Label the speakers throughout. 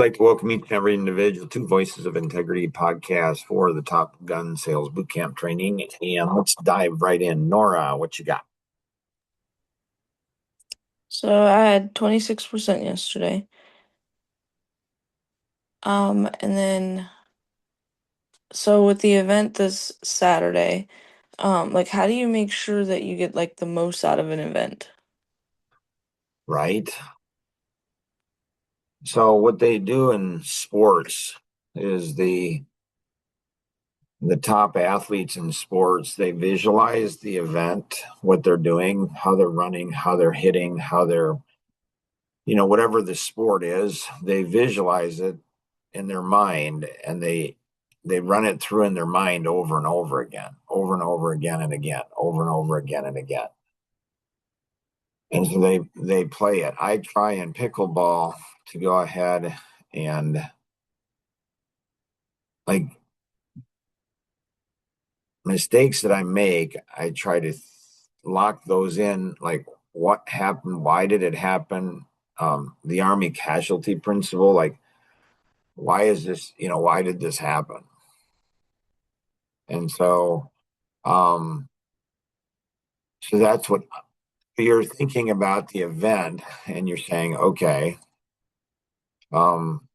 Speaker 1: Like to welcome each and every individual to Voices of Integrity podcast for the Top Gun Sales Bootcamp training. And let's dive right in. Nora, what you got?
Speaker 2: So I had 26% yesterday. And then so with the event this Saturday, like how do you make sure that you get like the most out of an event?
Speaker 1: Right. So what they do in sports is the top athletes in sports, they visualize the event, what they're doing, how they're running, how they're hitting, how they're, whatever the sport is, they visualize it in their mind and they run it through in their mind over and over again, over and over again and again, over and over again and again. And so they play it. I try in pickleball to go ahead and like mistakes that I make, I try to lock those in, like what happened, why did it happen? The Army casualty principle, like why is this, why did this happen? And um, so that's what you're thinking about the event, and you're saying, okay, um,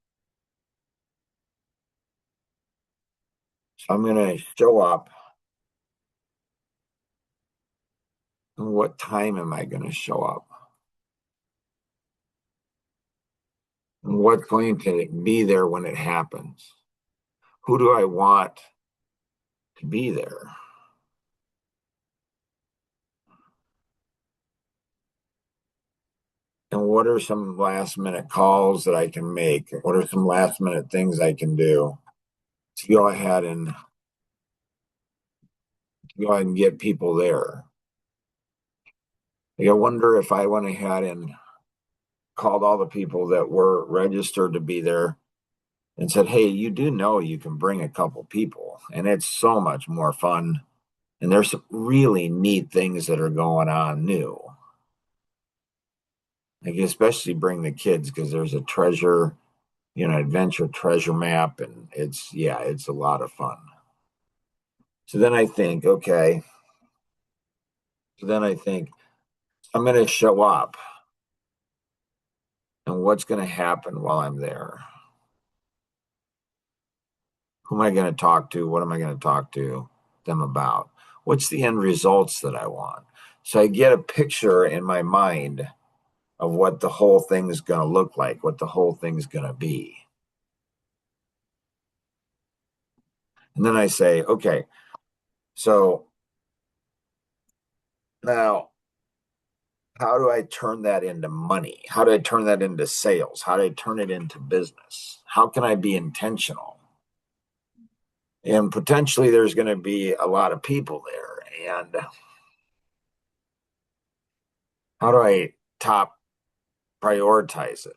Speaker 1: so I'm going to show up. And what time am I going to show up? And what's going to be there when it happens? Who do I want to be there? And what are some last minute calls that I can make? What are some last minute things I can do to go ahead and get people there? Like I wonder if I went ahead and called all the people that were registered to be there and said, hey, you do know you can bring a couple people, and it's so much more fun. And there's some really neat things that are going on new. Like especially bring the kids because there's a treasure, adventure treasure map, and it's a lot of fun. So then I think, okay. So then I think I'm going to show up, and what's going to happen while I'm there? Who am I going to talk to? What am I going to talk to them about? What's the end results that I want? So I get a picture in my mind of what the whole thing is going to look like, what the whole thing's going to be. And then I say, okay, so now how do I turn that into money? How do I turn that into sales? How do I turn it into business? How can I be intentional? And potentially there's going to be a lot of people there. And how do I top prioritize it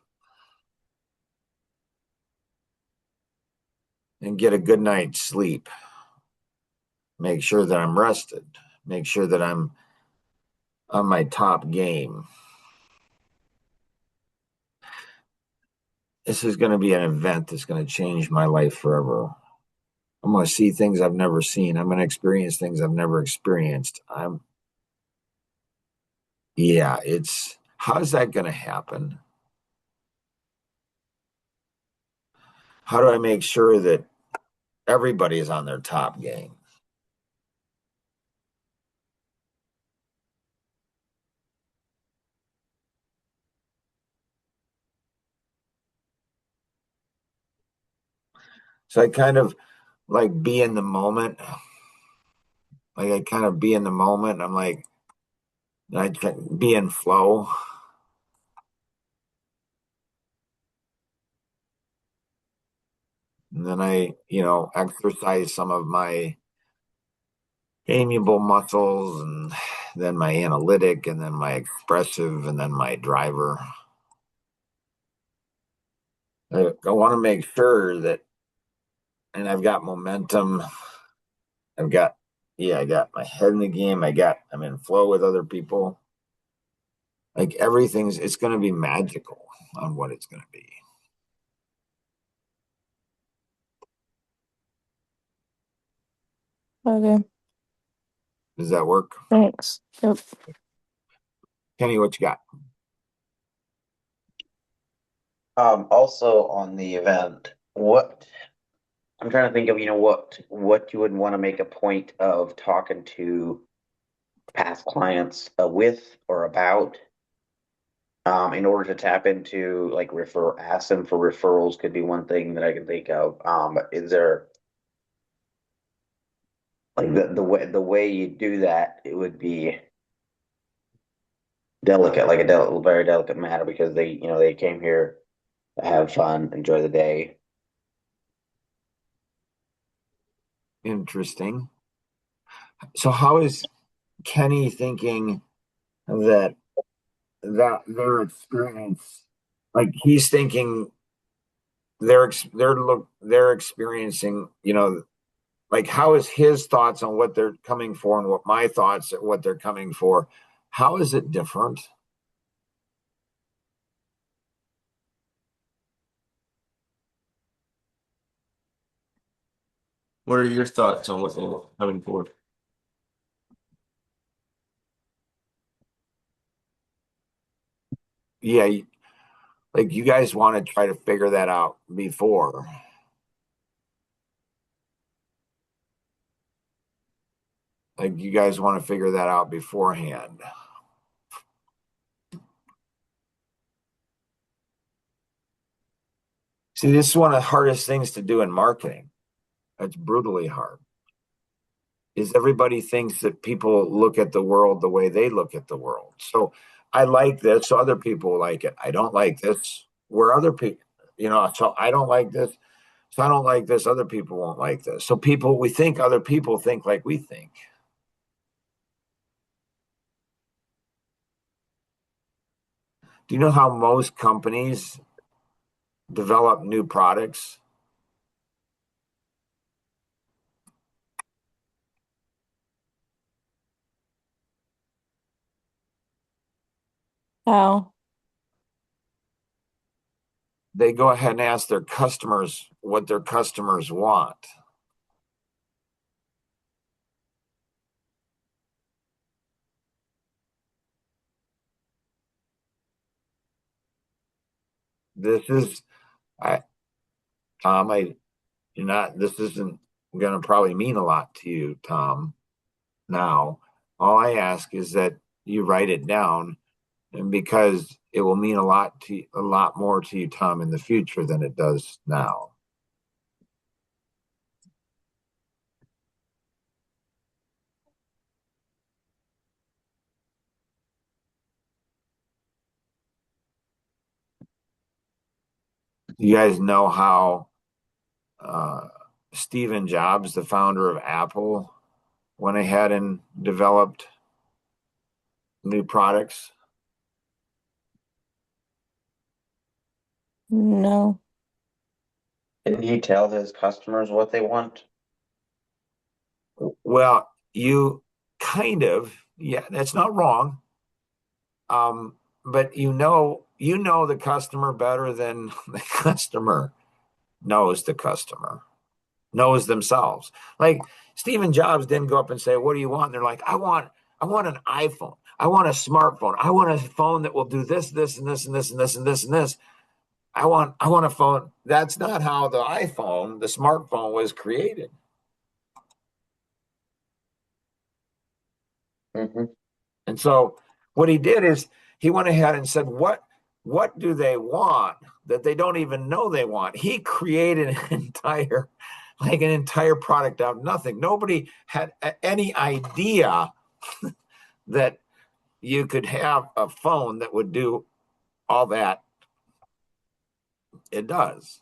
Speaker 1: and get a good night's sleep? Make sure that I'm rested, make sure that I'm on my top game. This is going to be an event that's going to change my life forever. I'm going to see things I've never seen. I'm going to experience things I've never experienced. It's how's that going to happen? How do I make sure that everybody is on their top game? So I kind of like be in the moment. Like I kind of be in the moment. I'm like, I can be in flow. And then exercise some of my amiable muscles and then my analytic and then my expressive and then my driver. I want to make sure that, and I've got momentum. I've got, I got my head in the game. I'm in flow with other people. Like it's going to be magical on what it's going to be.
Speaker 2: Okay.
Speaker 1: Does that work?
Speaker 2: Thanks. Yep.
Speaker 1: Kenny, what you got?
Speaker 3: Also on the event, what I'm trying to think of, what you would want to make a point of talking to past clients with or about, in order to tap into like ask them for referrals could be one thing that I can think of. But is there like the way you do that? It would be delicate, like very delicate matter because they came here to have fun, enjoy the day.
Speaker 1: Interesting. So how is Kenny thinking that their experience, like he's thinking they're experiencing, like how is his thoughts on what they're coming for and what my thoughts at what they're coming for? How is it different?
Speaker 4: What are your thoughts on what they're coming for?
Speaker 1: Yeah, like you guys want to try to figure that out before. Like you guys want to figure that out beforehand. See, this is one of the hardest things to do in marketing. It's brutally hard. Is everybody thinks that people look at the world the way they look at the world. So I like this, so other people like it. I don't like this, where other people, so I don't like this. So I don't like this, other people won't like this. So we think other people think like we think. Do you know how most companies develop new products?
Speaker 2: How?
Speaker 1: They go ahead and ask their customers what their customers want. This is, I, Tom, you're not, this isn't going to probably mean a lot to you, Tom. Now, all I ask is that you write it down, and because it will mean a lot more to you, Tom, in the future than it does now. You guys know how uh, Stephen Jobs, the founder of Apple, went ahead and developed new products?
Speaker 2: No.
Speaker 3: Didn't he tell his customers what they want?
Speaker 1: Well, you kind of, yeah, that's not wrong. But you know the customer better than the customer knows the customer, knows themselves. Like Stephen Jobs didn't go up and say, "What do you want?" And they're like, I want an iPhone. I want a smartphone. I want a phone that will do this, this, and this, and this, and this, and this, and this. I want a phone. That's not how the smartphone was created.
Speaker 3: Mm-hmm.
Speaker 1: And so what he did is he went ahead and said, what do they want that they don't even know they want? He created an entire product out of nothing. Nobody had any idea that you could have a phone that would do all that it does.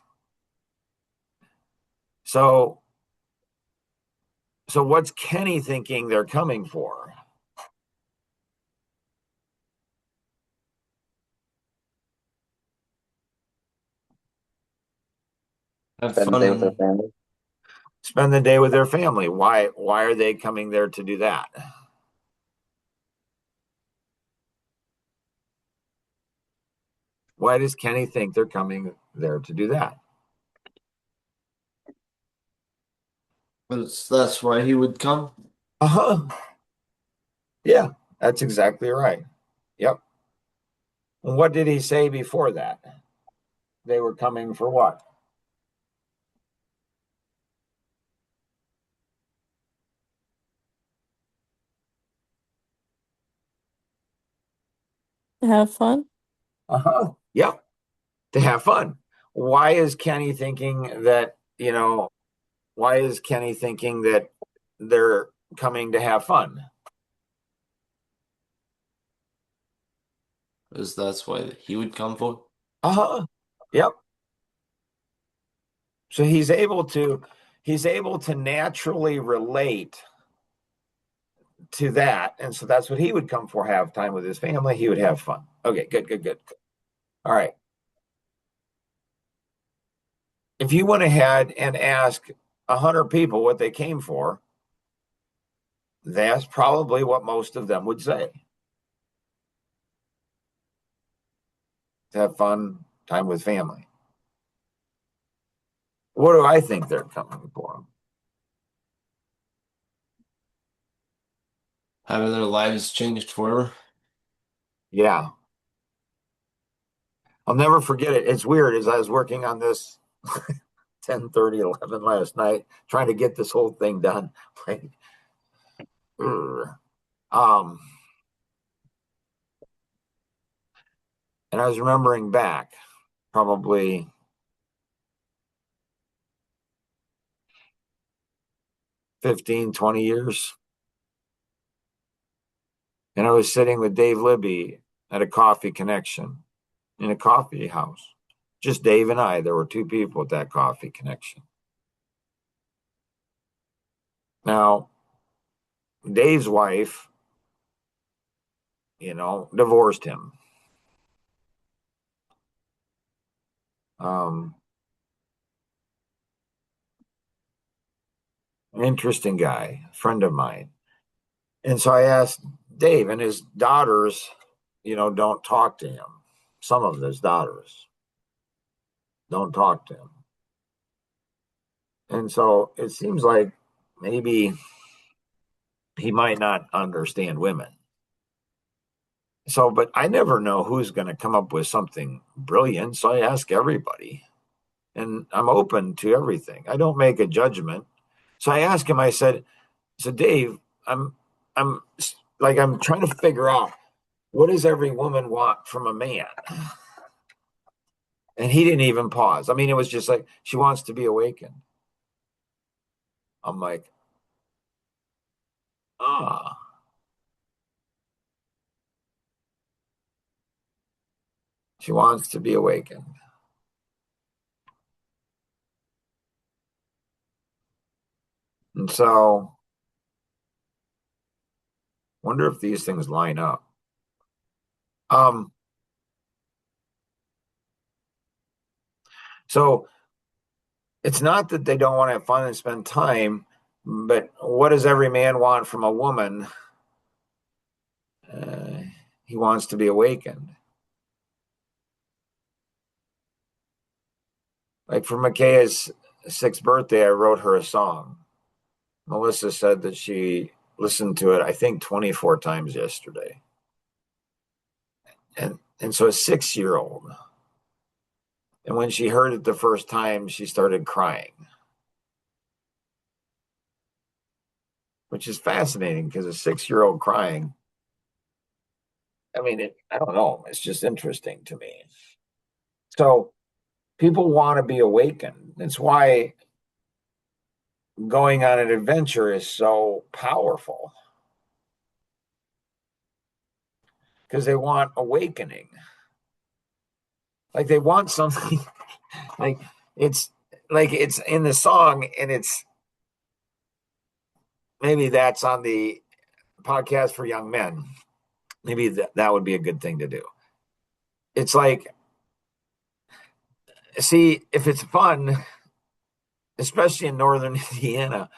Speaker 1: So what's Kenny thinking they're coming for?
Speaker 4: Have
Speaker 3: Spend the day with their
Speaker 4: fun.
Speaker 3: family.
Speaker 1: Spend the day with their family. Why are they coming there to do that? Why does Kenny think they're coming there to do that?
Speaker 4: That's why he would come.
Speaker 1: Uh-huh. Yeah, that's exactly right. Yep. And what did he say before that? They were coming for what?
Speaker 2: Have fun.
Speaker 1: Uh-huh. Yep. To have fun. Why is Kenny thinking that, why is Kenny thinking that they're coming to have fun?
Speaker 4: Because that's why he would come for.
Speaker 1: Uh-huh. Yep. So he's able to naturally relate to that. And so that's what he would come for, have time with his family. He would have fun. Okay, good, good, good. All right. If you went ahead and asked 100 people what they came for, that's probably what most of them would say. To have fun, time with family. What do I think they're coming for?
Speaker 4: Having their lives changed forever.
Speaker 1: Yeah. I'll never forget it. It's weird as I was working on this 10:30, 11 last night, trying to get this whole thing done. Like, um, and I was remembering back probably 15, 20 years. And I was sitting with Dave Libby at a coffee connection in a coffee house. Just Dave and I. There were two people at that coffee connection. Now, Dave's wife, divorced him. Um, an interesting guy, friend of mine. And so I asked Dave, and his daughters, don't talk to him. Some of his daughters don't talk to him. And so it seems like maybe he might not understand women. So, but I never know who's going to come up with something brilliant. So I ask everybody, and I'm open to everything. I don't make a judgment. So I asked him, I said, so Dave, I'm I'm trying to figure out, what does every woman want from a man? And he didn't even pause. I mean, it was just like, she wants to be awakened. I'm like, ah, she wants to be awakened. And so, wonder if these things line up. So it's not that they don't want to have fun and spend time, but what does every man want from a woman? Uh, he wants to be awakened. Like for Micaiah's 6th birthday, I wrote her a song. Melissa said that she listened to it, I think, 24 times yesterday. And so a 6-year-old. And when she heard it the first time, she started crying. Which is fascinating because a 6-year-old crying, I mean, I don't know. It's just interesting to me. So people want to be awakened. That's why going on an adventure is so powerful, because they want awakening. Like they want something like it's it's in the song, and it's maybe that's on the podcast for young men. Maybe that would be a good thing to do. It's like, see, if it's fun, especially in northern Indiana,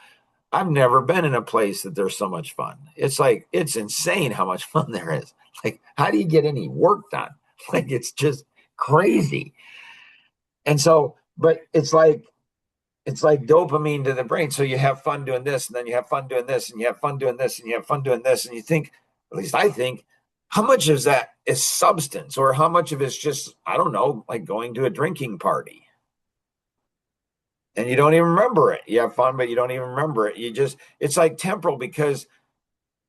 Speaker 1: I've never been in a place that there's so much fun. It's like, it's insane how much fun there is. Like, how do you get any work done? Like, it's just crazy. And so, but it's like, it's like dopamine to the brain. So you have fun doing this, and then you have fun doing this, and you have fun doing this, and you have fun doing this, and you think, at least I think, how much of that is substance, or how much of it's just, I don't know, like going to a drinking party and you don't even remember it. You have fun, but you don't even remember it. It's like temporal because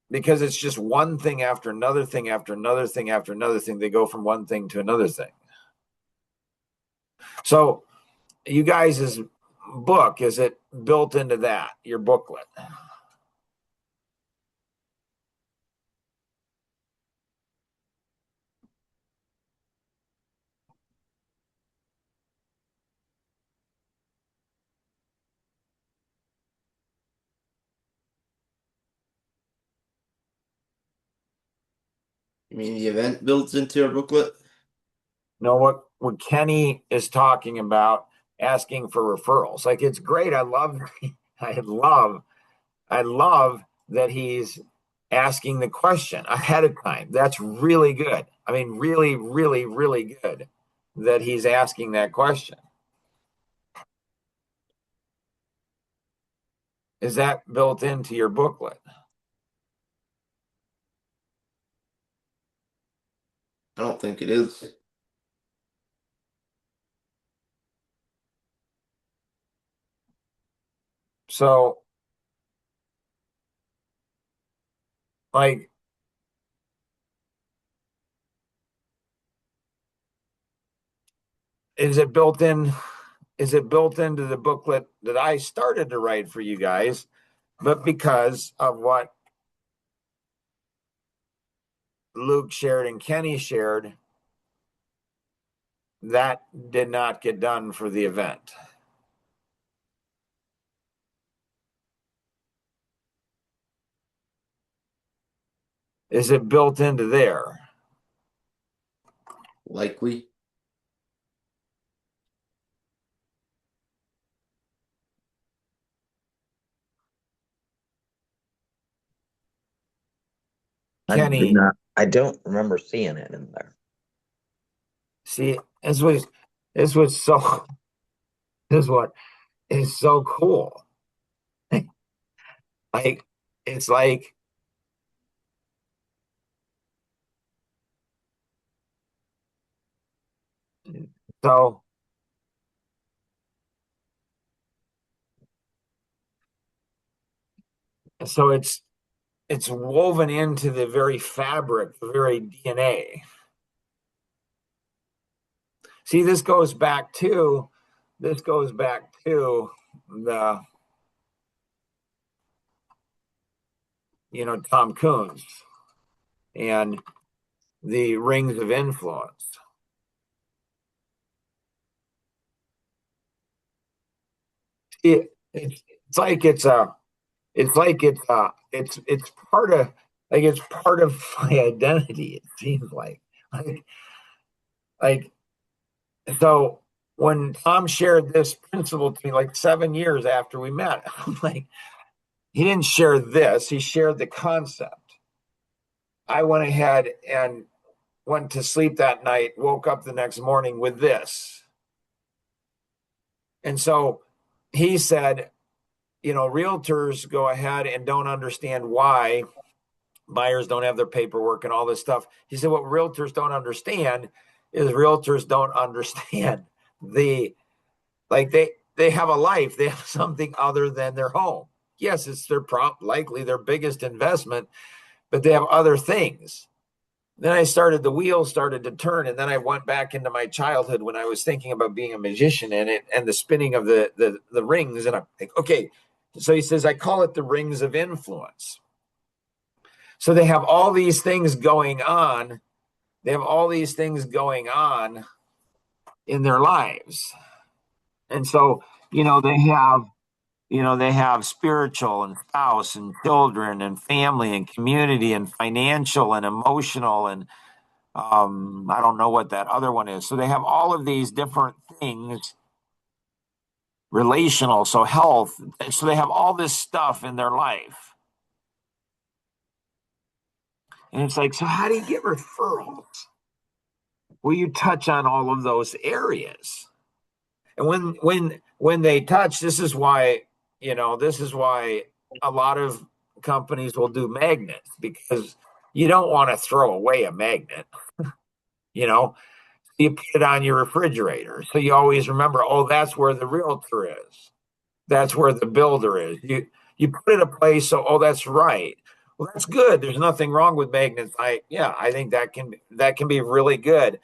Speaker 1: it's just one thing after another thing after another thing after another thing. They go from one thing to another thing. So you guys' book, is it built into that, your booklet?
Speaker 4: You mean the event builds into your booklet?
Speaker 1: Know what Kenny is talking about, asking for referrals. Like, it's great. I love I love that he's asking the question ahead of time. That's really good. I mean, really, really, really good that he's asking that question. Is that built into your booklet?
Speaker 4: I don't think it is.
Speaker 1: So, like, is it built in? Is it built into the booklet that I started to write for you guys? But because of what Luke shared and Kenny shared, that did not get done for the event. Is it built into there?
Speaker 4: Likely.
Speaker 1: Kenny,
Speaker 3: I don't remember seeing it in there.
Speaker 1: see, this was so this is what is so cool. Like, it's like, so so it's woven into the very fabric, the very DNA. See, this goes back to the, Tom Coons and the rings of influence. It's like it's part of, it's part of my identity. It seems like like so when Tom shared this principle to me, like 7 years after we met, I'm like, he didn't share this, he shared the concept. I went ahead and went to sleep that night, woke up the next morning with this. And so he said, realtors go ahead and don't understand why buyers don't have their paperwork and all this stuff. He said, what realtors don't understand is realtors don't understand the, like, they have a life, they have something other than their home. Yes, it's likely their biggest investment, but they have other things. Then the wheels started to turn, and then I went back into my childhood when I was thinking about being a magician and the spinning of the rings. And I'm like, okay. So he says, I call it the rings of influence. So they have all these things going on. They have all these things going on in their lives. And so, they have spiritual and spouse and children and family and community and financial and emotional and I don't know what that other one is. So they have all of these different things, relational, so health. So they have all this stuff in their life. And it's like, so how do you get referrals? Well, you touch on all of those areas. And when they touch, this is why, this is why a lot of companies will do magnets, because you don't want to throw away a magnet. You know, you put it on your refrigerator, so you always remember, oh, that's where the realtor is. That's where the builder is. You put it a place, so oh, that's right. Well, that's good. There's nothing wrong with magnets. I think that can be really good.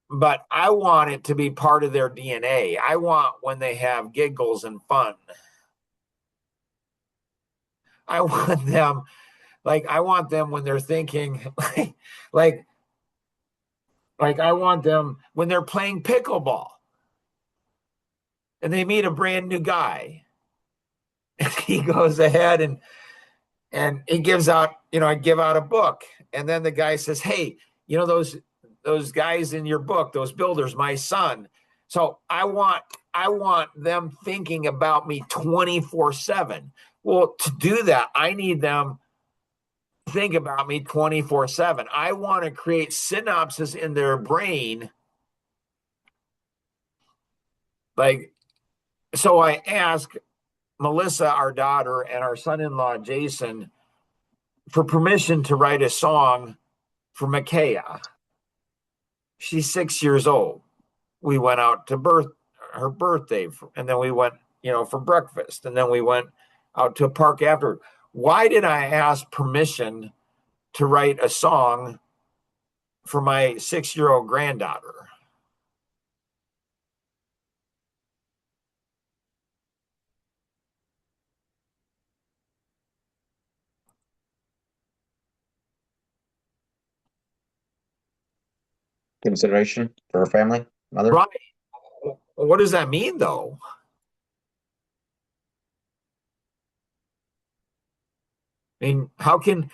Speaker 1: But I want it to be part of their DNA. I want when they have giggles and fun. I want them I want them when they're thinking like I want them when they're playing pickleball and they meet a brand new guy. He goes ahead and he gives out, I give out a book, and then the guy says, "Hey, those guys in your book, those builders, my son." So I want them thinking about me 24/7. Well, to do that, I need them think about me 24/7. I want to create synapses in their brain. So I ask Melissa, our daughter, and our son-in-law, Jason, for permission to write a song for Micaiah. She's 6 years old. We went out to her birthday, and then we went, for breakfast, and then we went out to a park after. Why did I ask permission to write a song for my 6-year-old granddaughter?
Speaker 5: Consideration for her family, mother.
Speaker 1: Right. What does that mean, though? I mean, how can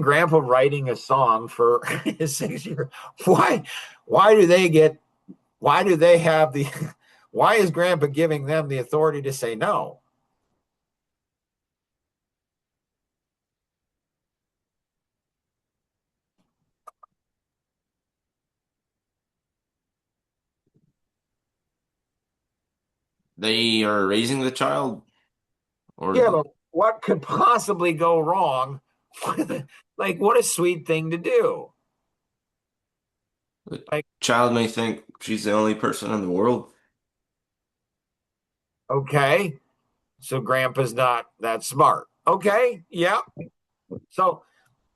Speaker 1: Grandpa writing a song for his 6 year? Why do they get? Why do they have the? Why is Grandpa giving them the authority to say no?
Speaker 4: They are raising the child, or
Speaker 1: Yeah, but what could possibly go wrong? What a sweet thing to do.
Speaker 4: the
Speaker 1: Like,
Speaker 4: child may think she's the only person in the world.
Speaker 1: okay, so Grandpa's not that smart. Okay, yeah. So,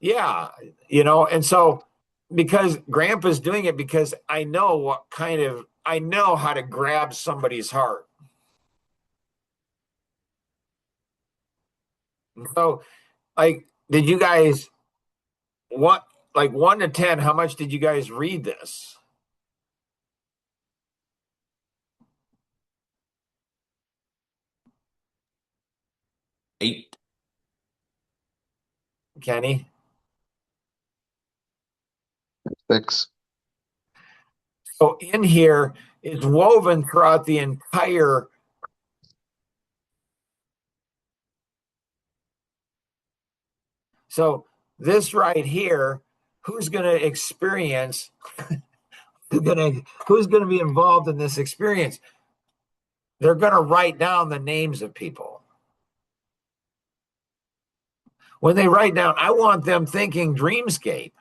Speaker 1: yeah, and so because Grandpa's doing it, because I know how to grab somebody's heart. So, did you guys what 1 to 10? How much did you guys read this?
Speaker 4: Eight.
Speaker 1: Kenny?
Speaker 5: 6.
Speaker 1: So in here is woven throughout the entire. So this right here, who's going to experience? Who's going to be involved in this experience? They're going to write down the names of people. When they write down, I want them thinking dreamscape.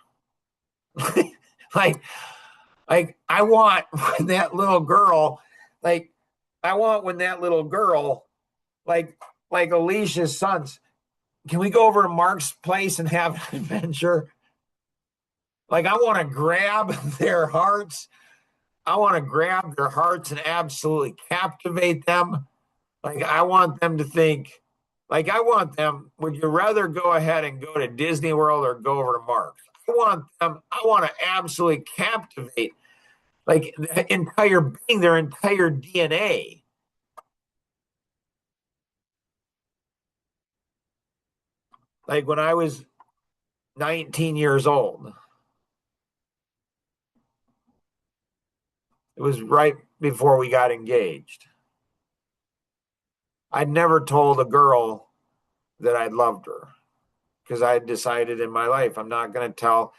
Speaker 1: like I want when that little girl, like Alicia's sons, can we go over to Mark's place and have an adventure? I want to grab their hearts. I want to grab their hearts and absolutely captivate them. I want them to think, would you rather go ahead and go to Disney World or go over to Mark's? I want to absolutely captivate their entire being, their entire DNA. When I was 19 years old, it was right before we got engaged. I'd never told a girl that I loved her, because I had decided in my life I'm not going to tell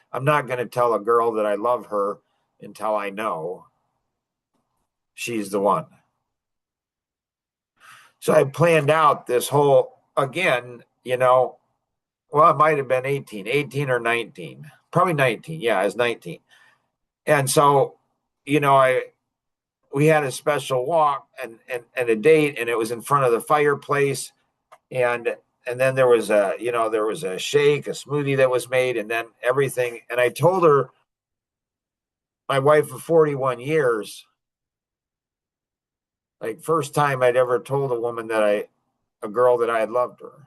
Speaker 1: a girl that I love her until I know she's the one. So I planned out this whole, again, well, it might have been 18 or 19, probably 19. Yeah, it was 19. And so, we had a special walk and a date, and it was in front of the fireplace. And then there was a shake, a smoothie that was made, and then everything. And I told her, my wife for 41 years, like first time I'd ever told a girl that I had loved her.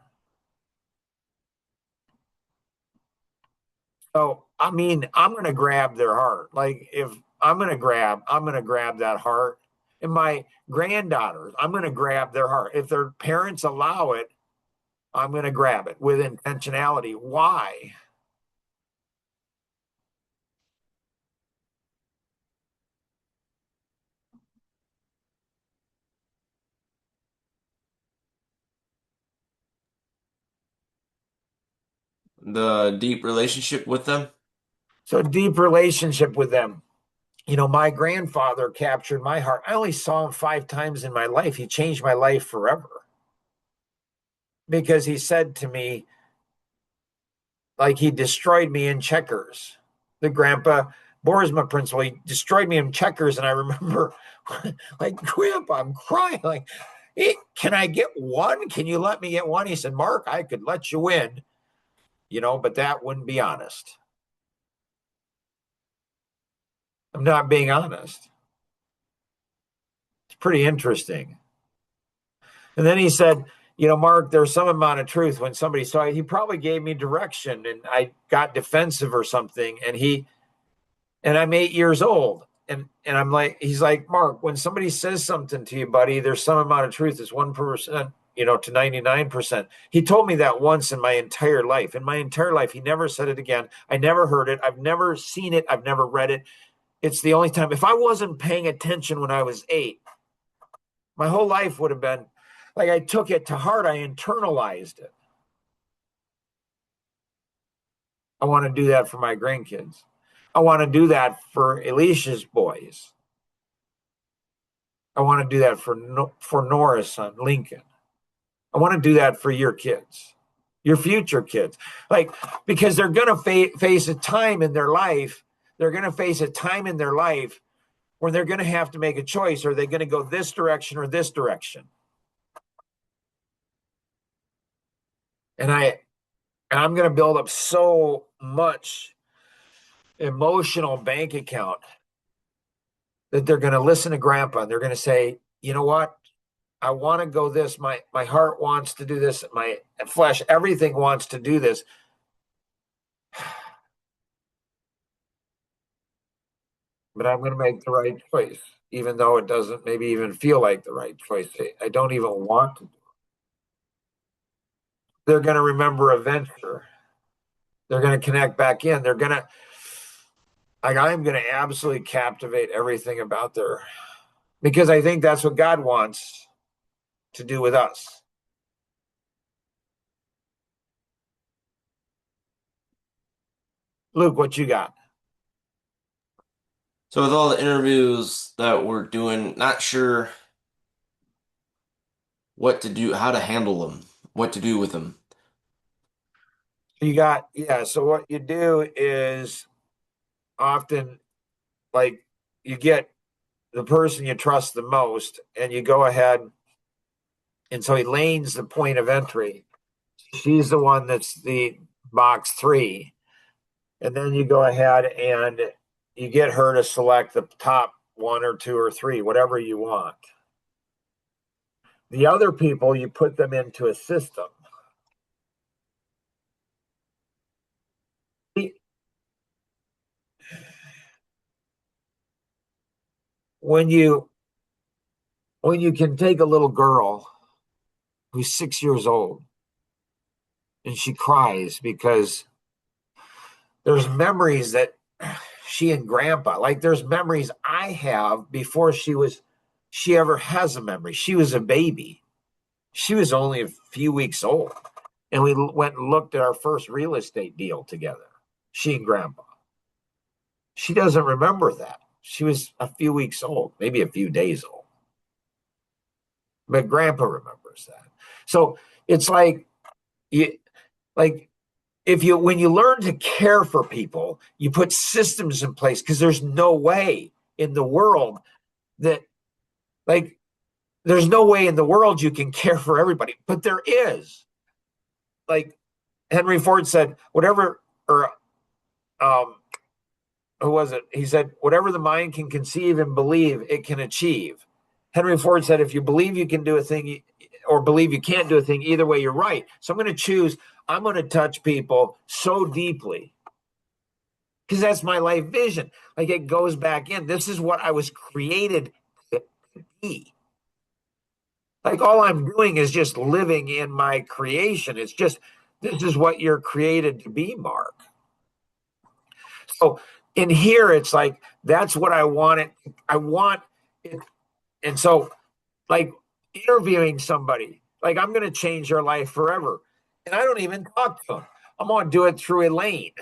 Speaker 1: So, I mean, I'm going to grab their heart. Like if I'm going to grab that heart. And my granddaughters, I'm going to grab their heart. If their parents allow it, I'm going to grab it with intentionality. Why?
Speaker 4: The deep relationship with them.
Speaker 1: So deep relationship with them. My grandfather captured my heart. I only saw him 5 times in my life. He changed my life forever. Because he said to me, like he destroyed me in checkers. The Grandpa Borisma principle, he destroyed me in checkers. And I remember like, Grandpa, I'm crying. Like, hey, can I get one? Can you let me get one? He said, Mark, I could let you win, but that wouldn't be honest. I'm not being honest. It's pretty interesting. And then he said, Mark, there's some amount of truth when somebody saw it. He probably gave me direction and I got defensive or something. And I'm 8 years old. And I'm like, he's like, Mark, when somebody says something to you, buddy, there's some amount of truth. It's 1%, to 99%. He told me that once in my entire life. In my entire life, he never said it again. I never heard it. I've never seen it. I've never read it. It's the only time. If I wasn't paying attention when I was 8, my whole life would have been like, I took it to heart. I internalized it. I want to do that for my grandkids. I want to do that for Alicia's boys. I want to do that for Nora's son, Lincoln. I want to do that for your kids, your future kids. Like, because they're going to face a time in their life. They're going to face a time in their life where they're going to have to make a choice. Are they going to go this direction or this direction? And I'm going to build up so much emotional bank account that they're going to listen to Grandpa and they're going to say, you know what? I want to go this. My heart wants to do this. My flesh, everything wants to do this. But I'm going to make the right choice, even though it doesn't maybe even feel like the right choice. I don't even want to do it. They're going to remember a venture. They're going to connect back in. I'm going to absolutely captivate everything about because I think that's what God wants to do with us. Luke, what you got?
Speaker 4: So with all the interviews that we're doing, not sure what to do, how to handle them, what to do with them.
Speaker 1: So what you do is often, like, you get the person you trust the most and you go ahead. And so Elaine's the point of entry. She's the one that's the box 3. And then you go ahead and you get her to select the top 1 or 2 or 3, whatever you want. The other people, you put them into a system. When you can take a little girl who's 6 years old and she cries because there's memories that she and Grandpa, like there's memories I have before she ever has a memory. She was a baby. She was only a few weeks old. And we went and looked at our first real estate deal together, she and Grandpa. She doesn't remember that. She was a few weeks old, maybe a few days old. But grandpa remembers that. So it's like like when you learn to care for people, you put systems in place, because there's no way in the world that there's no way in the world you can care for everybody, but there is. Like Henry Ford said, whatever, or who was it? He said, whatever the mind can conceive and believe, it can achieve. Henry Ford said, if you believe you can do a thing or believe you can't do a thing, either way, you're right. So I'm going to choose, I'm going to touch people so deeply, because that's my life vision. Like, it goes back in. This is what I was created to be. Like, all I'm doing is just living in my creation. It's just, this is what you're created to be, Mark. So in here, it's like, that's what I want it. I want it. And so, like, interviewing somebody, like, I'm going to change their life forever. And I don't even talk to them. I'm going to do it through Elaine.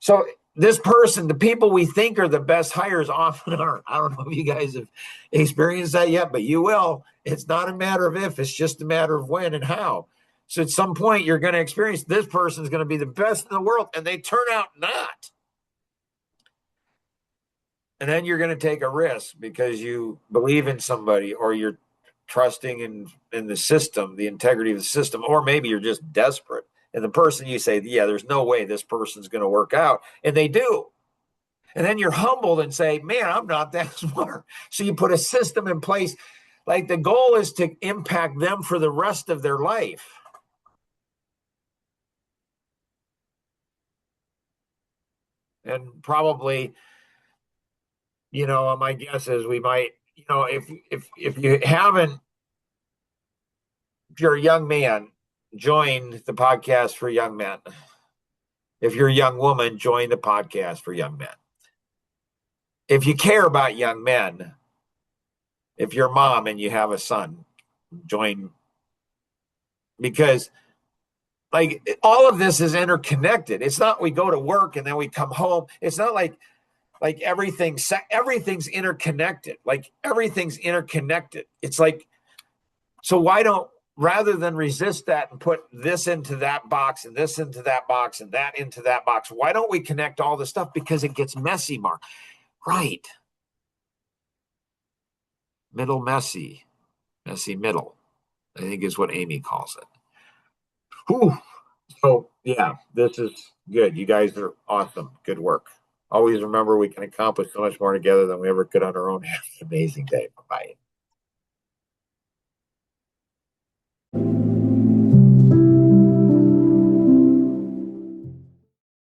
Speaker 1: So this person, the people we think are the best hires often aren't. I don't know if you guys have experienced that yet, but you will. It's not a matter of if, it's just a matter of when and how. So at some point, you're going to experience this person is going to be the best in the world, and they turn out not. And then you're going to take a risk because you believe in somebody, or you're trusting in the system, the integrity of the system, or maybe you're just desperate. And the person, you say, yeah, there's no way this person's going to work out. And they do. And then you're humbled and say, man, I'm not that smart. So you put a system in place. Like, the goal is to impact them for the rest of their life. And probably, my guess is we might, if you haven't, if you're a young man, join the podcast for young men. If you're a young woman, join the podcast for young men. If you care about young men, if you're a mom and you have a son, join, because like, all of this is interconnected. It's not we go to work and then we come home. It's not like everything's interconnected. Like, everything's interconnected. It's like, so why don't, rather than resist that and put this into that box and this into that box and that into that box, why don't we connect all the stuff? Because it gets messy, Mark. Right. Middle messy middle, I think is what Amy calls it. Whew. So yeah, this is good. You guys are awesome. Good work. Always remember, we can accomplish so much more together than we ever could on our own. Have an amazing day. Bye-bye.